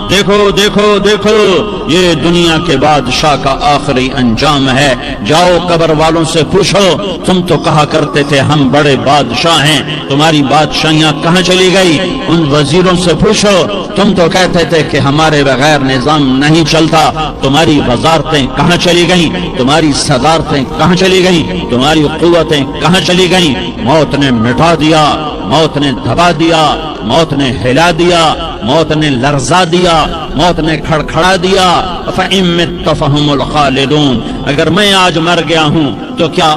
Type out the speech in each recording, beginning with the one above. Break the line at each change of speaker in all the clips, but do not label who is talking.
دیکھو دیکھو دیکھو یہ دنیا کے بادشاہ کا آخری انجام ہے. جاؤ قبر والوں سے پوچھو تم تو کہا کرتے تھے ہم بڑے بادشاہ ہیں, تمہاری بادشاہیاں کہاں چلی گئی؟ ان وزیروں سے پوچھو تم تو کہتے تھے کہ ہمارے بغیر نظام نہیں چلتا, تمہاری وزارتیں کہاں چلی گئیں؟ تمہاری صدارتیں کہاں چلی گئیں؟ تمہاری قوتیں کہاں چلی گئیں؟ موت نے مٹا دیا, موت نے دبا دیا, موت نے ہلا دیا, موت نے لرزا دیا, موت نے کھڑکھڑا دیا. فَإِن مِتَّ فَهُمُ الْخَالِدُونَ. اگر میں آج مر گیا ہوں تو کیا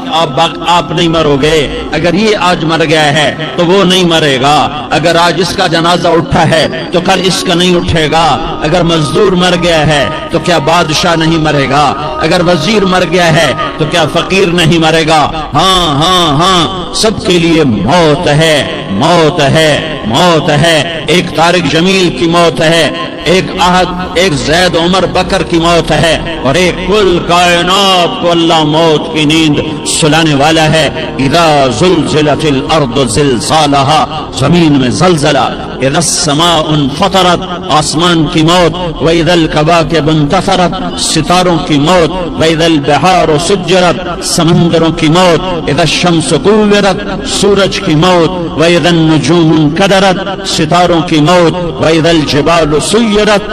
آپ نہیں مرو گے؟ اگر یہ آج مر گیا ہے تو وہ نہیں مرے گا. اگر آج اس کا جنازہ اٹھا ہے تو کل اس کا نہیں اٹھے گا. اگر مزدور مر گیا ہے تو کیا بادشاہ نہیں مرے گا؟ اگر وزیر مر گیا ہے تو کیا فقیر نہیں مرے گا؟ ہاں ہاں ہاں, سب کے لیے موت ہے, موت ہے, موت ہے. ایک طارق جمیل کی موت ہے, ایک زید عمر بکر کی موت ہے, اور ایک کل کائنات کو اللہ موت کی نیند سلانے والا ہے. اذا زلزلت الارض زلزالها, زمین میں زلزلہ. اذا السماء انفطرت, آسمان کی موت. واذا الكواكب انتثرت, ستاروں کی موت. واذا البحار سجرت, سمندروں کی موت. اذا الشمس كورت, سورج کی موت. واذا النجوم انكدرت, ستاروں کی موت. واذا الجبال سيرت,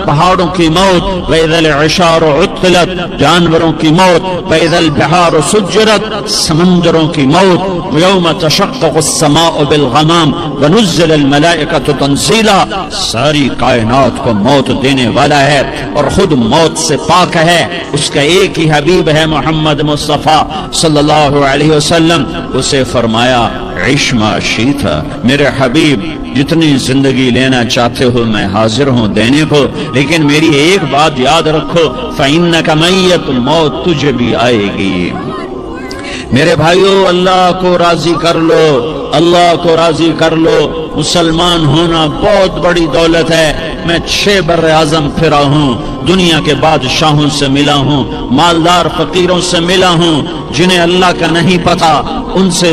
پہاڑوں کی موت. واذا العشار عطلت, جانوروں کی موت. واذا البحار سجرت, سمندروں کی موت. ويوم تشقق السماء بالغمام ونزل الملائكة تنزيلا. ساری کائنات کو موت دینے والا ہے اور خود موت سے پاک ہے. اس کا ایک ہی حبیب ہے محمد مصطفیٰ صلی اللہ علیہ وسلم. اسے فرمایا عش ما شئت, میرے حبیب جتنی زندگی لینا چاہتے ہو میں حاضر ہوں دینے کو, لیکن میری ایک بات یاد رکھو, فإنک میت, موت تجھے بھی آئے گی. میرے بھائیو, اللہ کو راضی کر لو, اللہ کو راضی کر لو. مسلمان ہونا بہت بڑی دولت ہے. میں 6 بر اعظم پھرا ہوں, دنیا کے بادشاہوں سے ملا ہوں, مالدار فقیروں سے ملا ہوں. جنہیں اللہ کا نہیں پتا ان سے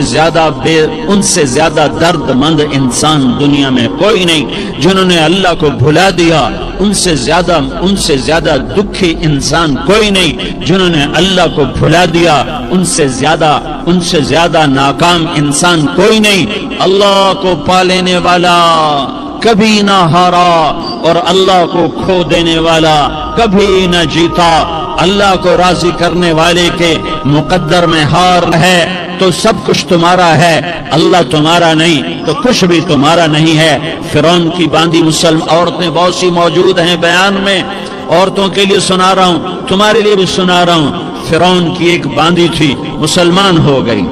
زیادہ درد مند انسان دنیا میں کوئی نہیں. جنہوں نے اللہ کو بھلا دیا ان سے زیادہ دکھی انسان کوئی نہیں. جنہوں نے اللہ کو بھلا دیا ان سے زیادہ ناکام انسان کوئی نہیں. اللہ کو پا لینے والا کبھی نہ ہارا اور اللہ کو کھو دینے والا کبھی نہ جیتا. اللہ کو راضی کرنے والے کے مقدر میں ہار ہے تو سب کچھ تمہارا ہے, اللہ تمہارا نہیں تو کچھ بھی تمہارا نہیں ہے. فرعون کی باندھی مسلم عورتیں بہت سی موجود ہیں بیان میں, عورتوں کے لیے سنا رہا ہوں, تمہارے لیے بھی سنا رہا ہوں. فرعون کی ایک باندھی تھی, مسلمان ہو گئی.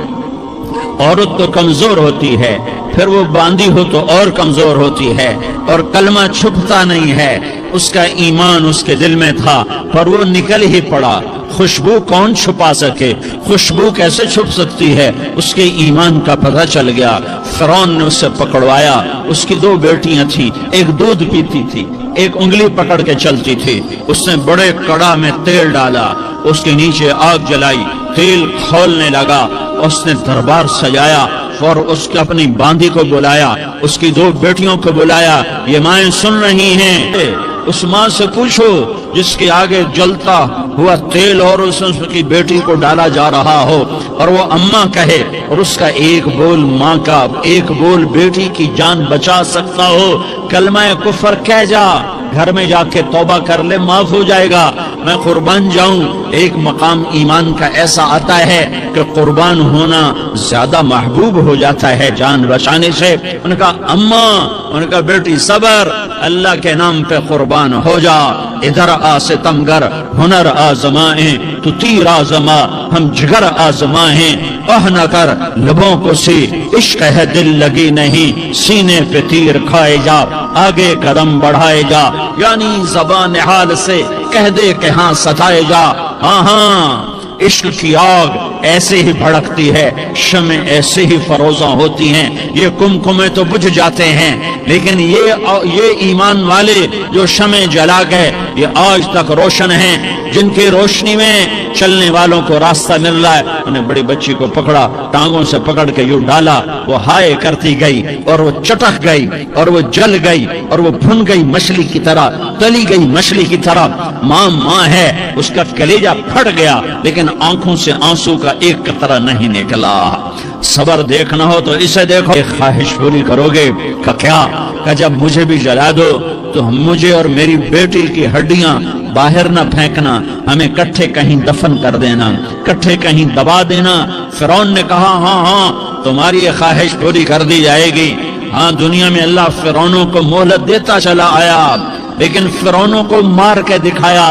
عورت تو کمزور ہوتی ہے, پھر وہ باندھی ہو تو اور کمزور ہوتی ہے, اور کلمہ چھپتا نہیں ہے. اس کا ایمان اس کے دل میں تھا پر وہ نکل ہی پڑا. خوشبو کون چھپا سکے, خوشبو کیسے چھپ سکتی ہے؟ اس کے ایمان کا پتہ چل گیا. فرعون نے اسے پکڑوایا. اس کی 2 بیٹیاں تھیں, ایک دودھ پیتی تھی, ایک انگلی پکڑ کے چلتی تھی. اس نے بڑے کڑا میں تیل ڈالا, اس کے نیچے آگ جلائی, تیل کھولنے لگا. اس نے دربار سجایا اور اس کے اپنی باندھی کو بلایا, اس کی 2 بیٹیوں کو بلایا. یہ مائیں سن رہی ہیں, اس ماں سے پوچھو جس کے آگے جلتا ہوا تیل اور اس کی بیٹی کو ڈالا جا رہا ہو اور وہ اماں کہے, اور اس کا ایک بول ماں کا, ایک بول بیٹی کی جان بچا سکتا ہو. کلمہ کفر کہہ جا, گھر میں جا کے توبہ کر لے, معاف ہو جائے گا. میں قربان جاؤں. ایک مقام ایمان کا ایسا آتا ہے کہ قربان ہونا زیادہ محبوب ہو جاتا ہے جان بچانے سے. ان کا اماں, ان کا بیٹی صبر, اللہ کے نام پہ قربان ہو جا. ادھر آ ستمگر, ہنر آزمائیں, تو تیر آزما, ہم جگر آزمائیں. نہ کر لبوں کو سی, عشق ہے دل لگی نہیں, سینے پہ تیر کھائے جا, آگے قدم بڑھائے جا. یعنی زبان حال سے کہہ دے کہ ہاں ستائے جا. ہاں ہاں, عشق کی آگ ایسے ہی بھڑکتی ہے, شمع ایسے ہی فروزاں ہوتی ہیں. یہ کمکمے تو بجھ جاتے ہیں, لیکن یہ ایمان والے جو شمع جلا گئے یہ آج تک روشن ہیں. جن کی روشنی میں چلنے والوں کو راستہ مل رہا ہے. انہیں بڑی بچی کو پکڑا, ٹانگوں سے پکڑ کے یوں ڈالا, وہ ہائے کرتی گئی اور وہ چٹک گئی اور وہ جل گئی اور وہ بھن گئی مچھلی کی طرح, تلی گئی مچھلی کی طرح. ماں ہے, اس کا کلیجہ پھٹ گیا لیکن آنکھوں سے آنسو کا ایک قطرہ نہیں نکلا. صبر دیکھنا ہو تو اسے دیکھو. ایک خواہش پوری کرو گے کیا کہ جب مجھے بھی جلا دو تو مجھے اور میری بیٹی کی ہڈیاں باہر نہ پھینکنا, ہمیں کٹھے کہیں دفن کر دینا, کٹھے کہیں دبا دینا. فرعون نے کہا ہاں تمہاری یہ خواہش پوری کر دی جائے گی. ہاں, دنیا میں اللہ فرعونوں کو مہلت دیتا چلا آیا, لیکن فرعونوں کو مار کے دکھایا.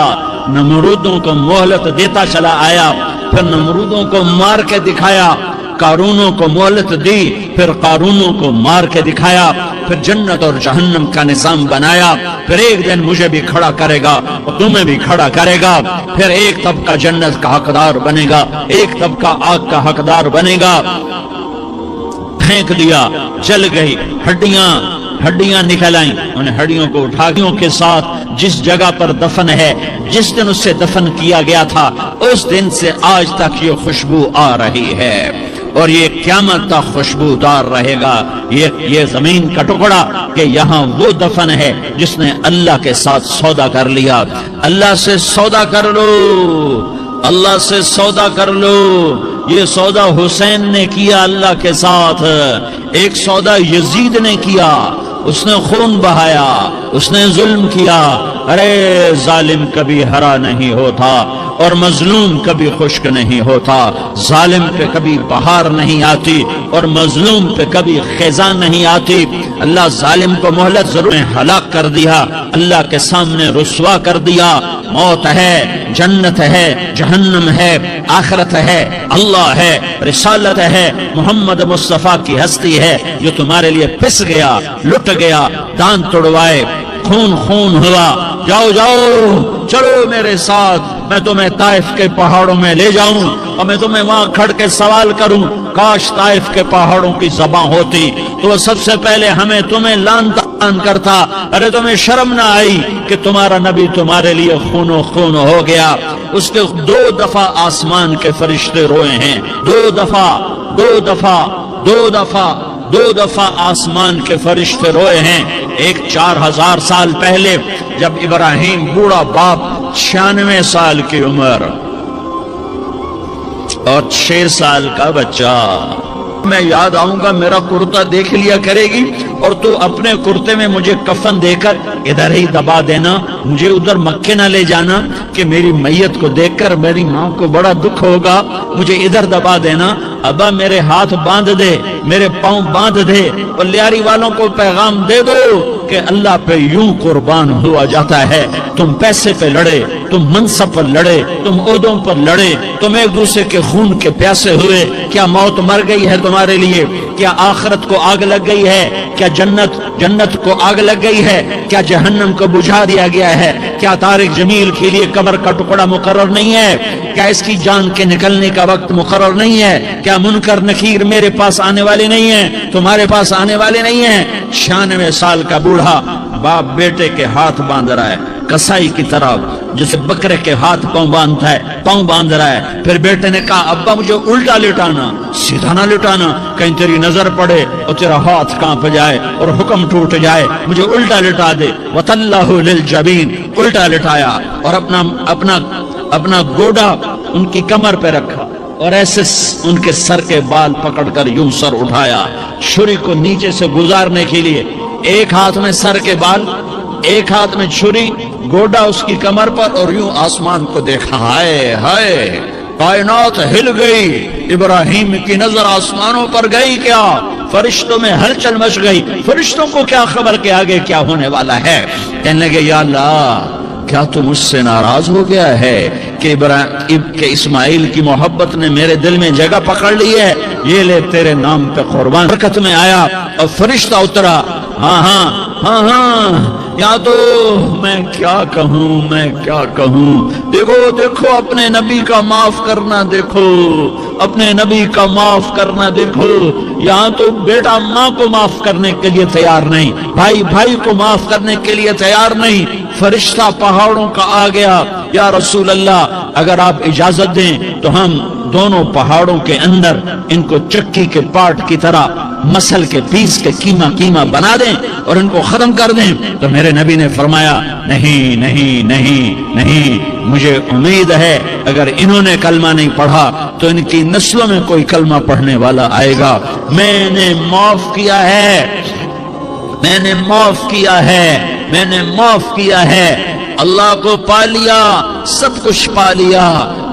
نمرودوں کو مہلت دیتا چلا آیا, پھر نمرودوں کو مار کے دکھایا. قارونوں کو مہلت دی, پھر قارونوں کو مار کے دکھایا. پھر جنت اور جہنم کا نظام بنایا. پھر ایک دن مجھے بھی کھڑا کرے گا اور تمہیں بھی کھڑا کرے گا. پھر ایک طبقہ جنت کا حقدار بنے گا, ایک طبقہ آگ کا حقدار بنے گا. پھینک دیا, جل گئی, ہڈیاں نکل آئیں. انہیں ہڈیوں کو اٹھاگیوں کے ساتھ جس جگہ پر دفن ہے, جس دن اسے دفن کیا گیا تھا, اس دن سے آج تک یہ خوشبو آ رہی ہے اور یہ قیامت تک خوشبودار رہے گا. یہ زمین کا ٹکڑا کہ یہاں وہ دفن ہے جس نے اللہ کے ساتھ سودا کر لیا. اللہ سے سودا کر لو, اللہ سے سودا کر لو. یہ سودا حسین نے کیا اللہ کے ساتھ. ایک سودا یزید نے کیا, اس نے خون بہایا, اس نے ظلم کیا. ارے ظالم کبھی ہرا نہیں ہوتا اور مظلوم کبھی خشک نہیں ہوتا. ظالم پہ کبھی بہار نہیں آتی اور مظلوم پہ کبھی خزاں نہیں آتی. اللہ ظالم کو مہلت ضرور ہلاک کر دیا, اللہ کے سامنے رسوا کر دیا. موت ہے, جنت ہے, جہنم ہے, آخرت ہے, اللہ ہے, رسالت ہے, محمد مصطفیٰ کی ہستی ہے جو تمہارے لیے پس گیا, لٹ گیا, دانت توڑوائے, خون ہوا. جاؤ چلو میرے ساتھ, میں تمہیں طائف کے پہاڑوں میں لے جاؤں اور میں تمہیں وہاں کھڑ کے سوال کروں. کاش طائف کے پہاڑوں کی زبان ہوتی تو وہ سب سے پہلے ہمیں تمہیں لعن طعن کرتا. ارے تمہیں شرم نہ آئی کہ تمہارا نبی تمہارے لیے خون و خون ہو گیا. اس کے 2 دفعہ آسمان کے فرشتے روئے ہیں, 2 دفعہ آسمان کے فرشتے روئے ہیں. ایک 4000 سال پہلے جب ابراہیم بوڑھا باپ, 96 سال کی عمر اور 6 سال کا بچہ. میں یاد آؤں گا, میرا کرتا دیکھ لیا کرے گی اور تو اپنے کرتے میں مجھے کفن دے کر ادھر ہی دبا دینا, مجھے ادھر مکے نہ لے جانا کہ میری میت کو دیکھ کر میری ماں کو بڑا دکھ ہوگا. مجھے ادھر دبا دینا. ابا میرے ہاتھ باندھ دے, میرے پاؤں باندھ دے اور لیاری والوں کو پیغام دے دو کہ اللہ پہ یوں قربان ہوا جاتا ہے. تم پیسے پہ لڑے, تم منصب پر لڑے, تم عہدوں پر لڑے, تم ایک دوسرے کے خون کے پیاسے ہوئے. کیا موت مر گئی ہے تمہارے لیے؟ کیا آخرت کو آگ لگ گئی ہے؟ کیا جنت کو آگ لگ گئی ہے؟ کیا جہنم کو بجھا دیا گیا ہے؟ کیا طارق جمیل کے لیے قبر کا ٹکڑا مقرر نہیں ہے؟ کیا اس کی جان کے نکلنے کا وقت مقرر نہیں ہے؟ کیا منکر نکیر میرے پاس آنے والے نہیں ہیں, تمہارے پاس آنے والے نہیں ہیں؟ 96 سال کا بوڑھا باپ بیٹے کے ہاتھ باندھ رہا ہے, کسائی کی طرح جسے بکرے کے ہاتھ پاؤں باندھ رہا ہے. پھر بیٹے نے کہا ابا مجھے الٹا لٹانا, سیدھا نہ لٹانا, کہیں تیری نظر پڑے اور تیرا ہاتھ کانپ جائے اور حکم ٹوٹ جائے. مجھے الٹا لٹا دے. وَتَلَّهُ لِلْجَبِينِ, الٹا لٹایا اور اپنا گوڑا ان کی کمر پہ رکھا اور ایسے ان کے سر کے بال پکڑ کر یوں سر اٹھایا, چھری کو نیچے سے گزارنے کے لیے. ایک ہاتھ میں سر کے بال, ایک ہاتھ میں چھری, گوڈا اس کی کمر پر اور یوں آسمان کو دیکھا. ہائے کائنات ہل گئی. ابراہیم کی نظر آسمانوں پر گئی. کیا فرشتوں میں ہلچل مچ گئی. فرشتوں کو کیا خبر کہ آگے کیا ہونے والا ہے. کہنے لگے یا اللہ کیا تو مجھ سے ناراض ہو گیا ہے کہ اسماعیل کی محبت نے میرے دل میں جگہ پکڑ لی ہے. یہ لے تیرے نام پہ قربان. برکت میں آیا اور فرشتہ اترا. ہاں یا تو میں کیا کہوں دیکھو دیکھو اپنے نبی کا معاف کرنا دیکھو، اپنے نبی کا معاف کرنا دیکھو۔ یہاں تو بیٹا ماں کو معاف کرنے کے لیے تیار نہیں، بھائی بھائی کو معاف کرنے کے لیے تیار نہیں، فرشتہ پہاڑوں کا آ گیا، یا رسول اللہ اگر آپ اجازت دیں تو ہم دونوں پہاڑوں کے اندر ان کو چکی کے پاٹ کی طرح مسل کے پیس کے کیما بنا دیں اور ان کو ختم کر دیں۔ تو میرے نبی نے فرمایا نہیں نہیں نہیں نہیں، مجھے امید ہے اگر انہوں نے کلمہ نہیں پڑھا تو ان کی نسلوں میں کوئی کلمہ پڑھنے والا آئے گا۔ میں نے معاف کیا ہے، میں نے معاف کیا ہے، میں نے معاف کیا ہے۔ اللہ کو پا لیا سب کچھ پا لیا،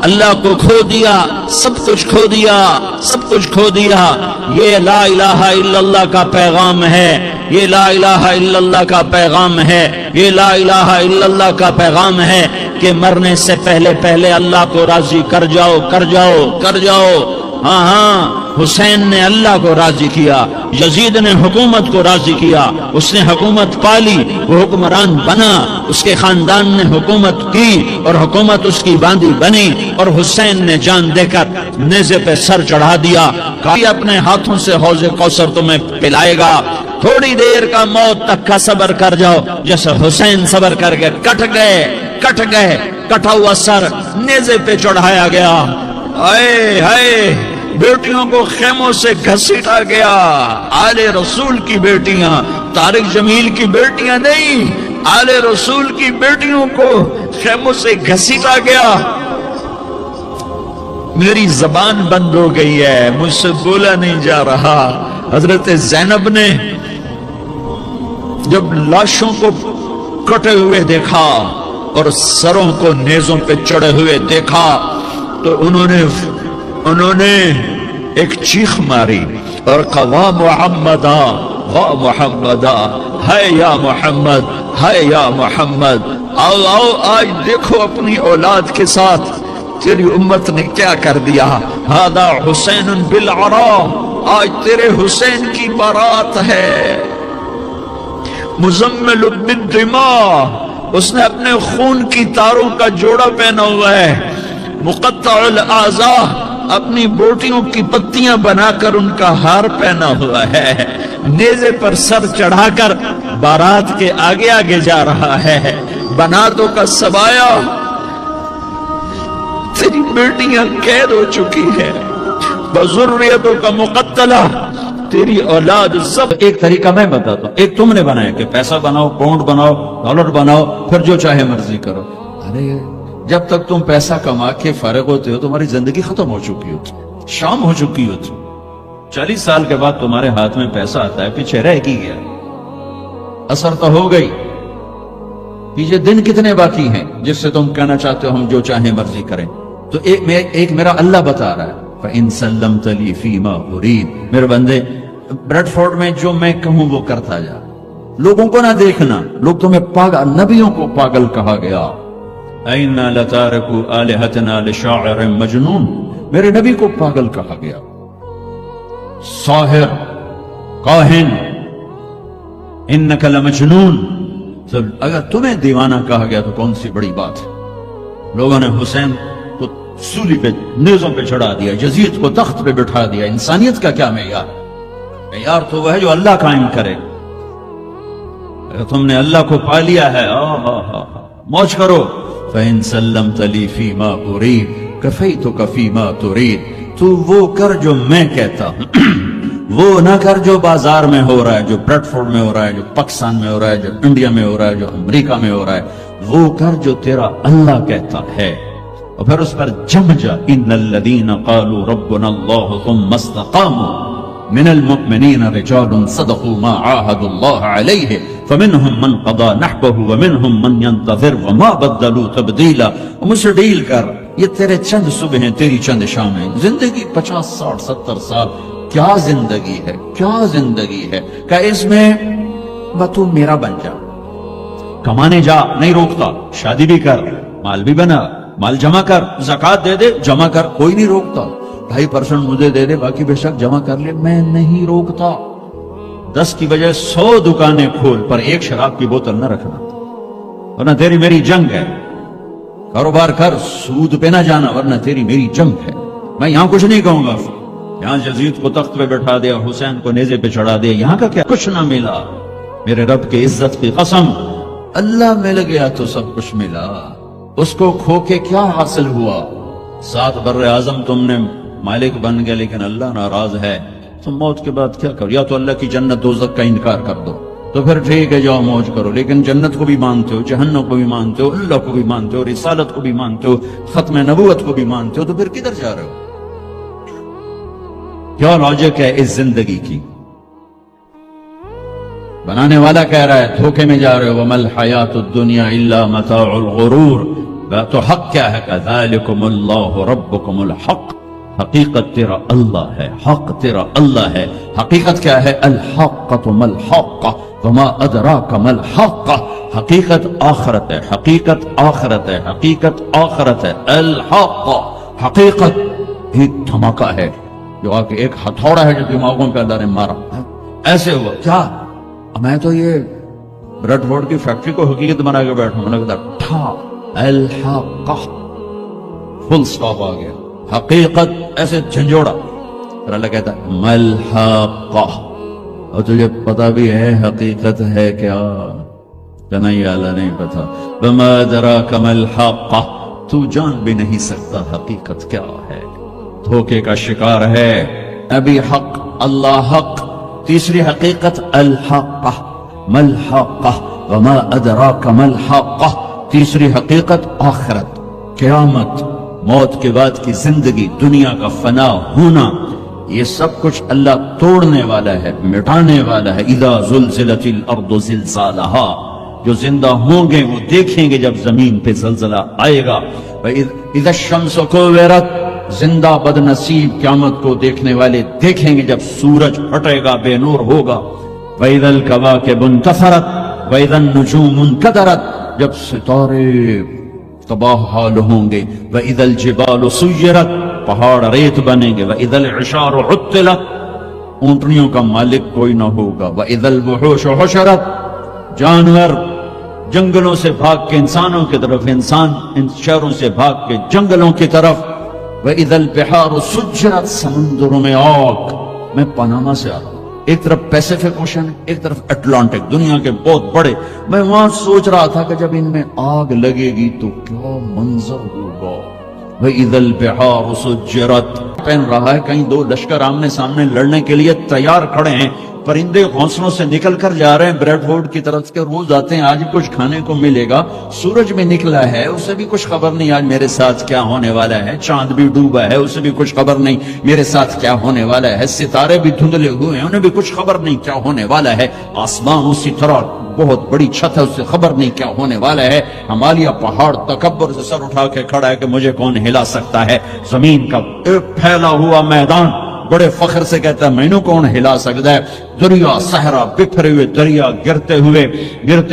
اللہ کو کھو دیا سب کچھ کھو دیا، سب کچھ کھو دیا۔ یہ لا الہ الا اللہ کا پیغام ہے، یہ لا الہ الا اللہ کا پیغام ہے، یہ لا الہ الا اللہ کا پیغام ہے کہ مرنے سے پہلے پہلے اللہ کو راضی کر جاؤ کر جاؤ کر جاؤ۔ ہاں حسین نے اللہ کو راضی کیا، یزید نے حکومت کو راضی کیا، اس نے حکومت پالی، وہ حکمران بنا، اس کے خاندان نے حکومت کی اور حکومت اس کی باندھی بنی، اور حسین نے جان دے کر نیزے پہ سر چڑھا دیا، کہا اپنے ہاتھوں سے حوض کوثر تمہیں پلائے گا، تھوڑی دیر کا موت تک کا صبر کر جاؤ۔ جیسے حسین صبر کر کے کٹ گئے، کٹا ہوا سر نیزے پہ چڑھایا گیا۔ اے ہائے، بیٹیوں کو خیموں سے گھسیٹا گیا، آل رسول کی بیٹیاں، طارق جمیل کی بیٹیاں نہیں، آل رسول کی بیٹیوں کو خیموں سے گھسیٹا گیا۔ میری زبان بند ہو گئی ہے، مجھ سے بولا نہیں جا رہا۔ حضرت زینب نے جب لاشوں کو کٹے ہوئے دیکھا اور سروں کو نیزوں پہ چڑھے ہوئے دیکھا تو انہوں نے ایک چیخ ماری اور کہا واہ محمدہ واہ محمدہ، ہے یا محمد، ہے یا محمد۔ آؤ آؤ آج دیکھو اپنی اولاد کے ساتھ تیری امت نے کیا کر دیا۔ ہذا حسین بالعراء، آج تیرے حسین کی بارات ہے۔ مزمل بالدماء، اس نے اپنے خون کی تاروں کا جوڑا پہنا ہوا ہے۔ مقطع الاعضاء، اپنی بوٹیوں کی پتیاں بنا کر ان کا ہار پہنا ہوا ہے، نیزے پر سر چڑھا کر بارات کے آگے آگے جا رہا ہے۔ بناتوں کا سبایا، تیری بیٹیاں قید ہو چکی ہے، بذریتوں کا مقتلہ، تیری اولاد سب۔ ایک طریقہ میں بتاتا ہوں، ایک تم نے بنایا کہ پیسہ بناؤ، پاؤنڈ بناؤ، ڈالر بناؤ، پھر جو چاہے مرضی کرو۔ ارے جب تک تم پیسہ کما کے فارغ ہوتے ہو تمہاری زندگی ختم ہو چکی ہوتی، شام ہو چکی ہوتی۔ 40 سال کے بعد تمہارے ہاتھ میں پیسہ آتا ہے، پیچھے رہ کی گیا، اثر تو ہو گئی، پیچھے دن کتنے باقی ہیں جس سے تم کہنا چاہتے ہو ہم جو چاہیں مرضی کریں۔ تو ایک میرا اللہ بتا رہا ہے فَإِن سَلَّمْتَ لِي فِي مَا أُرِيدُ، میرے بندے بریڈ فورڈ میں جو میں کہوں وہ کرتا جا، لوگوں کو نہ دیکھنا، لوگ تمہیں پاگل، نبیوں کو پاگل کہا گیا۔ اَإِنَّا لَتَارِكُوا آلِهَتَنَا لِشَاعِرٍ مَجْنُونٍ، میرے نبی کو پاگل کہا گیا، ساحر، کاہن، اِنَّكَ لَمَجْنُونَ۔ اگر تمہیں دیوانہ کہا گیا تو کون سی بڑی بات ہے۔ لوگوں نے حسین کو سولی پہ، نیزوں پہ چڑھا دیا، یزید کو تخت پہ بٹھا دیا۔ انسانیت کا کیا معیار؟ معیار تو وہ ہے جو اللہ قائم کرے۔ اگر تم نے اللہ کو پا لیا ہے موج کرو۔ فَإِن سَلَّمْتَ لِي فِي مَا أُرِيدُ كَفَيْتُكَ فِي مَا تُرِيدُ، تو وہ کر جو میں کہتا ہوں، وہ نہ کر جو بازار میں ہو رہا ہے، جو بریڈ فورڈ میں ہو رہا ہے، جو پاکستان میں ہو رہا ہے، جو انڈیا میں ہو رہا ہے، جو امریکہ میں ہو رہا ہے، وہ کر جو تیرا اللہ کہتا ہے۔ اور پھر اس پر جم جا، ان الذین قالوا ربنا اللہ ثم استقاموا من المؤمنین رجال صدقوا ما عاهدوا اللہ علیہ فمنهم من قضى نحبه ومنهم من ينتظر وما بدلوا تبدیلا۔ مجھ سے ڈیل کر، یہ تیرے چند صبح ہیں، تیری چند شامیں، زندگی 50 60 70 سال، کیا زندگی ہے، کیا زندگی ہے کہ اس میں تو میرا بن جا، کمانے جا، نہیں روکتا، شادی بھی کر، مال بھی بنا، مال جمع کر، زکوٰۃ دے دے، جمع کر، کوئی نہیں روکتا، 2.5% مجھے دے دے، باقی بے شک جمع کر لے، میں نہیں روکتا۔ 10 کی بجائے 100 دکانیں کھول پر ایک شراب کی بوتل نہ رکھنا، ورنہ تیری میری جنگ ہے۔ کاروبار کر، سود پہ نہ جانا، ورنہ تیری میری جنگ ہے۔ میں یہاں کچھ نہیں کہوں گا، یہاں یزید کو تخت پہ بٹھا دیا، حسین کو نیزے پہ چڑھا دیا، یہاں کا کیا کچھ نہ ملا۔ میرے رب کی عزت کی قسم، اللہ مل گیا تو سب کچھ ملا، اس کو کھو کے کیا حاصل ہوا؟ 7 بر اعظم تم نے مالک بن گئے، لیکن اللہ ناراض ہے، تم موت کے بعد کیا کرو؟ یا تو اللہ کی جنت دوزخ کا انکار کر دو تو پھر ٹھیک ہے جاؤ موج کرو، لیکن جنت کو بھی مانتے ہو، جہنم کو بھی مانتے ہو، اللہ کو بھی مانتے ہو، رسالت کو بھی مانتے ہو، ختم نبوت کو بھی مانتے ہو، تو پھر کدھر جا رہے ہو؟ کیا لاجک ہے اس زندگی کی؟ بنانے والا کہہ رہا ہے دھوکے میں جا رہے ہو، وَمَا الْحَيَاةُ الدُّنْيَا إِلَّا مَتَاعُ الْغُرُورِ، تو حق کیا ہے؟ كَذَلِكُمُ اللَّهُ رَبُّكُمُ الْحَقِّ، حقیقت تیرا اللہ ہے، حق تیرا اللہ ہے۔ حقیقت کیا ہے؟ الحقۃ ما الحق وما ادراک ما الحق، حقیقت آخرت ہے، حقیقت آخرت ہے، حقیقت آخرت ہے۔ الحق، حقیقت ایک دھماکہ ہے جو آ کے ایک ہتھوڑا ہے جو دماغوں پہ اللہ نے مارا، ایسے ہوا کیا؟ میں تو یہ بریڈ بورڈ کی فیکٹری کو حقیقت بنا کے بیٹھا ہوں، لگتا ٹھا الحق، فل سٹاپ آ گیا، حقیقت ایسے جھنجھوڑا، پھر اللہ کہتا ہے ملحقہ، اور تجھے پتا بھی ہے حقیقت ہے کیا؟ کہ نہیں اللہ نہیں پتا، وما ادراک ما الحقہ، تو جان بھی نہیں سکتا حقیقت کیا ہے، دھوکے کا شکار ہے۔ نبی حق، اللہ حق، تیسری حقیقت الحقہ، ملحقہ وما ادراک ما الحقہ، تیسری حقیقت آخرت، قیامت، موت کے بعد کی زندگی، دنیا کا فنا ہونا، یہ سب کچھ اللہ توڑنے والا ہے، مٹانے والا ہے۔ اذا زلزلت الارض زلزالہا، جو زندہ ہوں گے وہ دیکھیں گے جب زمین پہ زلزلہ آئے گا۔ اذا الشمس کورت، زندہ بد نصیب قیامت کو دیکھنے والے دیکھیں گے جب سورج پھٹے گا، بے نور ہوگا۔ واذا الکواکب انتثرت واذا النجوم انکدرت، جب ستارے تباہ حال ہوں گے۔ وَإِذَا الْجِبَالُ سُيِّرَتْ، پہاڑ ریت بنیں گے۔ وَإِذَا الْعِشَارُ عُطِّلَتْ، اونٹنیوں کا مالک کوئی نہ ہوگا۔ وَإِذَا الْوُحُوشُ حُشِرَتْ، جانور جنگلوں سے بھاگ کے انسانوں کی طرف، انسان ان شہروں سے بھاگ کے جنگلوں کی طرف۔ وَإِذَا الْبِحَارُ سُجِّرَتْ، سمندروں میں آگ۔ میں پاناما سے آتا ہوں، ایک طرف پیسیفک اوشن، ایک طرف اٹلانٹک، دنیا کے بہت بڑے۔ میں وہاں سوچ رہا تھا کہ جب ان میں آگ لگے گی تو کیا منظر ہوگا۔ وَإِذَا الْبِحَارُ سُجِّرَتْ، پہن رہا ہے کہیں 2 لشکر آمنے سامنے لڑنے کے لیے تیار کھڑے ہیں، پرندے گھونسلوں سے نکل کر جا رہے ہیں بریڈ بورڈ کی طرف کے، روز آتے ہیں آج کچھ کھانے کو ملے گا۔ سورج بھی نکلا ہے، اسے بھی کچھ خبر نہیں آج میرے ساتھ کیا ہونے والا ہے۔ چاند بھی ڈوبا ہے، اسے بھی کچھ خبر نہیں میرے ساتھ کیا ہونے والا ہے۔ ستارے بھی دھندلے ہوئے ہیں، انہیں بھی کچھ خبر نہیں کیا ہونے والا ہے۔ آسمان اسی طرح بہت بڑی چھت ہے، اسے خبر نہیں کیا ہونے والا ہے۔ ہمالیہ پہاڑ تکبر سے سر اٹھا کے کھڑا ہے کہ مجھے کون ہلا سکتا ہے۔ زمین کا ایک پھیلا ہوا میدان بڑے فخر سے کہتا ہے مینوں کون ہلا سکتا ہے۔ دریا صحرا بکھرے ہوئے دریا، گرتے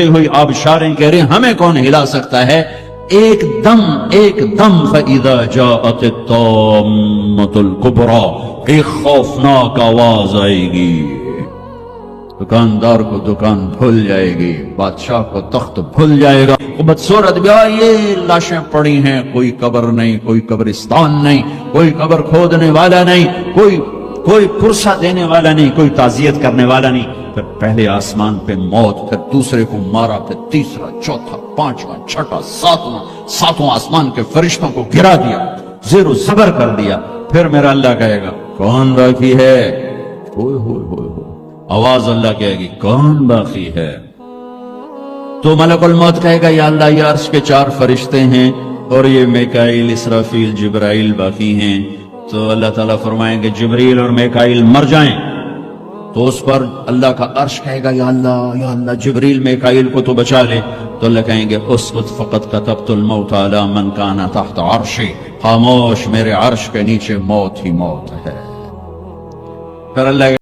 ہوئے آبشاریں کہہ رہے ہیں ہمیں کون ہلا سکتا ہے۔ ایک دم فَإِذَا جَاءَتِ الطَّامَّةُ الْكُبْرَى، ایک خوفناک آواز آئے گی، دکاندار کو دکان بھول جائے گی، بادشاہ کو تخت بھول جائے گا۔ بدصورت بھی یہ لاشیں پڑی ہیں، کوئی قبر نہیں، کوئی قبرستان نہیں، کوئی قبر کھودنے والا نہیں، کوئی پرسہ دینے والا نہیں، کوئی تعزیت کرنے والا نہیں۔ پھر پہلے آسمان پہ موت، پھر دوسرے کو مارا، پھر تیسرا، چوتھا، پانچواں، چھٹا، ساتواں آسمان کے فرشتوں کو گرا دیا، زیر و زبر کر دیا۔ پھر میرا اللہ کہے گا کون باقی ہے؟ آواز اللہ کہے گی کون باقی ہے؟ تو ملک الموت کہے گا یا اللہ یہ عرش کے 4 فرشتے ہیں اور یہ میکائیل، اسرافیل، جبرائیل باقی ہیں۔ تو اللہ تعالیٰ فرمائیں گے جبریل اور میکائیل مر جائیں، تو اس پر اللہ کا عرش کہے گا یا اللہ جبریل میکائیل کو تو بچا لے۔ تو اللہ کہیں گے اسکت فقط کتبت الموت علی من کان تحت عرشی، خاموش میرے عرش کے نیچے موت ہی موت ہے۔ پھر اللہ